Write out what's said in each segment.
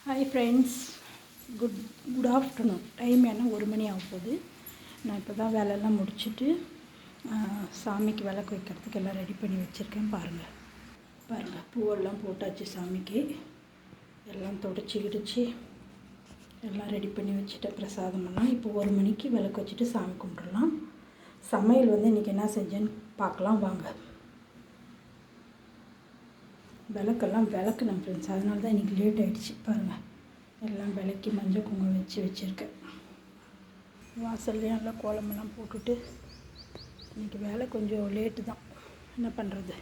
Hi friends, good afternoon. Time என்ன 1 மணி ஆக போகுது. நான் இப்போ தான் வேலையெல்லாம் முடிச்சுட்டு சாமிக்கு விளக்கு வைக்கிறதுக்கு எல்லாம் ரெடி பண்ணி வச்சுருக்கேன். பாருங்கள் பூவெல்லாம் போட்டாச்சு. சாமிக்கு எல்லாம் தொடச்சி கிடிச்சு எல்லாம் ரெடி பண்ணி வச்சுட்டேன். பிரசாதமெல்லாம் இப்போ 1 மணிக்கு விளக்கு வச்சுட்டு சாமி கும்பிட்றலாம். சமையல் இன்றைக்கி என்ன செஞ்சேன்னு பார்க்கலாம் வாங்க. விளக்கெல்லாம் விளக்குனேன் ஃப்ரெண்ட்ஸ், அதனால தான் இன்றைக்கி லேட் ஆகிடுச்சு. பாருங்கள், எல்லாம் விளக்கி மஞ்சள் குங்குமம் வச்சுருக்கேன். வாசல்லையும் எல்லாம் கோலமெல்லாம் போட்டுட்டு இன்றைக்கி வேலை கொஞ்சம் லேட்டு தான். என்ன பண்ணுறது,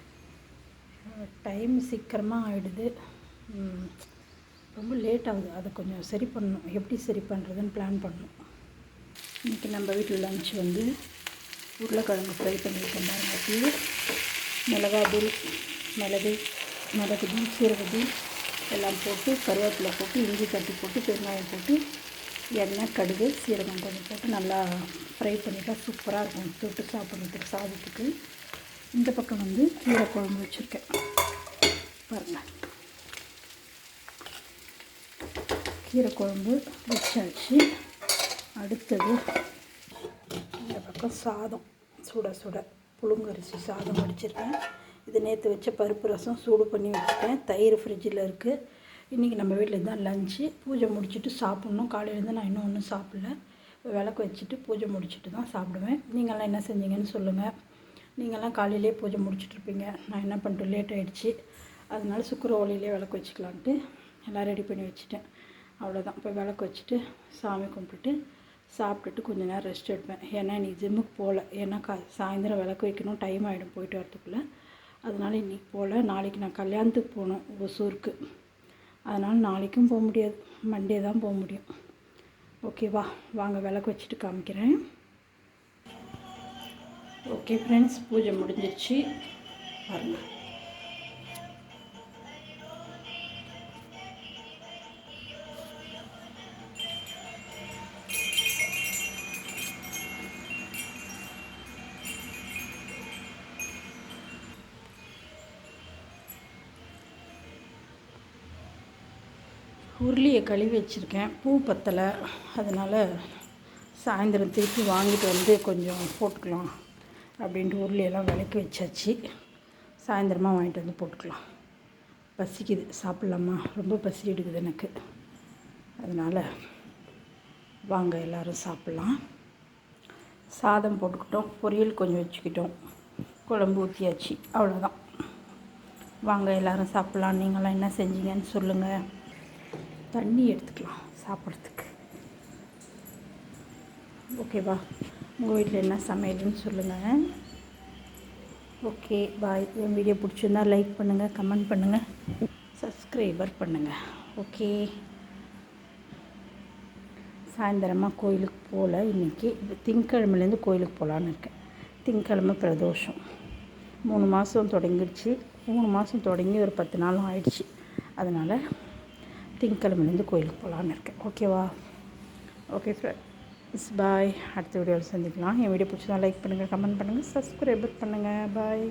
டைம் சீக்கிரமாக ஆகிடுது, ரொம்ப லேட் ஆகுது. அதை கொஞ்சம் சரி பண்ணணும். எப்படி சரி பண்ணுறதுன்னு பிளான் பண்ணணும். இன்றைக்கி நம்ம வீட்டில் லஞ்ச் உருளைக்கிழங்கு ஃப்ரை பண்ணியிருக்கேன். பாருங்கள், மிளகாத்தூள், மிளகுத்தூள், சீரகத்தூள் எல்லாம் போட்டு, கருவேப்பிலை போட்டு, இஞ்சி தட்டி போட்டு, பெருங்காயம் போட்டு, எண்ணெய், கடுகு, சீரகம் கொஞ்சம் போட்டு நல்லா ஃப்ரை பண்ணிட்டா சூப்பராக இருக்கும் தொட்டு சாப்பிட்றதுக்கு சாதத்துக்கு. இந்த பக்கம் கீரை குழம்பு வச்சுருக்கேன். பாருங்கள், கீரை குழம்பு வச்சாச்சு. அடுத்தது இந்த பக்கம் சாதம் சுட புழுங்கரிசி சாதம் வடிச்சிருக்கேன். இது நேற்று வச்ச பருப்பு ரசம் சூடு பண்ணி வச்சுட்டேன். தயிர் ஃப்ரிட்ஜில் இருக்குது. இன்றைக்கி நம்ம வீட்டில் இதுதான் லஞ்சு. பூஜை முடிச்சுட்டு சாப்பிட்ணும். காலையிலேருந்து நான் இன்னும் ஒன்றும் சாப்பிடல. விளக்கு வச்சுட்டு பூஜை முடிச்சுட்டு தான் சாப்பிடுவேன். நீங்கள்லாம் என்ன செஞ்சீங்கன்னு சொல்லுங்கள். நீங்கள்லாம் காலையிலே பூஜை முடிச்சுட்ருப்பீங்க. நான் என்ன பண்ணிட்டேன், லேட் ஆகிடுச்சு. அதனால சுக்கர ஒளியிலே விளக்கு வச்சுக்கலான்ட்டு எல்லாம் ரெடி பண்ணி வச்சுட்டேன். அவ்வளோதான். இப்போ விளக்கு வச்சுட்டு சாமி கும்பிட்டுட்டு சாப்பிட்டுட்டு கொஞ்சம் நேரம் ரெஸ்ட் எடுப்பேன். ஏன்னா இன்றைக்கி ஜிம்முக்கு போகல. ஏன்னா சாயந்தரம் விளக்கு வைக்கணும், டைம் ஆகிடும் போயிட்டு வரத்துக்குள்ளே. அதனால் இன்றைக்கி போகல. நாளைக்கு நான் கல்யாணத்துக்கு போகணும் ஒசூருக்கு. அதனால் நாளைக்கும் போக முடியாது, மண்டே தான் போக முடியும். ஓகேவா, வாங்க விளக்கு வச்சுட்டு காமிக்கிறேன். ஓகே ஃப்ரெண்ட்ஸ், பூஜை முடிஞ்சிருச்சு. பாருங்கள், உருளியை கழுவி வச்சுருக்கேன். பூ பத்தலை, அதனால் சாயந்தரம் திருப்பி வாங்கிட்டு கொஞ்சம் போட்டுக்கலாம் அப்படின்ட்டு உருளியெல்லாம் விளக்கி வச்சாச்சு. சாயந்தரமாக வாங்கிட்டு போட்டுக்கலாம். பசிக்குது, சாப்பிட்லாமா? ரொம்ப பசி எடுக்குது எனக்கு. அதனால் வாங்க எல்லோரும் சாப்பிட்லாம். சாதம் போட்டுக்கிட்டோம், பொரியல் கொஞ்சம் வச்சுக்கிட்டோம், குழம்பு ஊற்றியாச்சு. அவ்வளோதான். வாங்க எல்லோரும் சாப்பிட்லாம். நீங்களாம் என்ன செஞ்சீங்கன்னு சொல்லுங்கள். தண்ணி எடுத்துக்கலாம் சாப்பிட்றதுக்கு. ஓகேவா, உங்கள் வீட்டில் என்ன சமையல்னு சொல்லுங்கள். ஓகே, பாய். என் வீடியோ பிடிச்சிருந்தா லைக் பண்ணுங்கள், கமெண்ட் பண்ணுங்கள், சப்ஸ்கிரைபர் பண்ணுங்கள். ஓகே, சாயந்தரமாக கோயிலுக்கு போகல. இன்றைக்கி திங்கக்கிழமையிலேருந்து கோயிலுக்கு போகலான்னு இருக்கேன். திங்கக்கிழமை பிரதோஷம். 3 மாதம் தொடங்கிடுச்சு. 3 மாதம் தொடங்கி ஒரு 10 நாளும் ஆயிடுச்சு. அதனால் திங்கக்கிழமையிலேருந்து கோயிலுக்கு போகலான்னு இருக்கேன். ஓகேவா? ஓகே ஃப்ரெண்ட்ஸ், பாய். அடுத்த வீடியோவில் சந்திக்கலாம். என் வீடியோ பிடிச்சதா லைக் பண்ணுங்கள், கமெண்ட் பண்ணுங்கள், சப்ஸ்கிரைபர் பண்ணுங்கள். பாய்.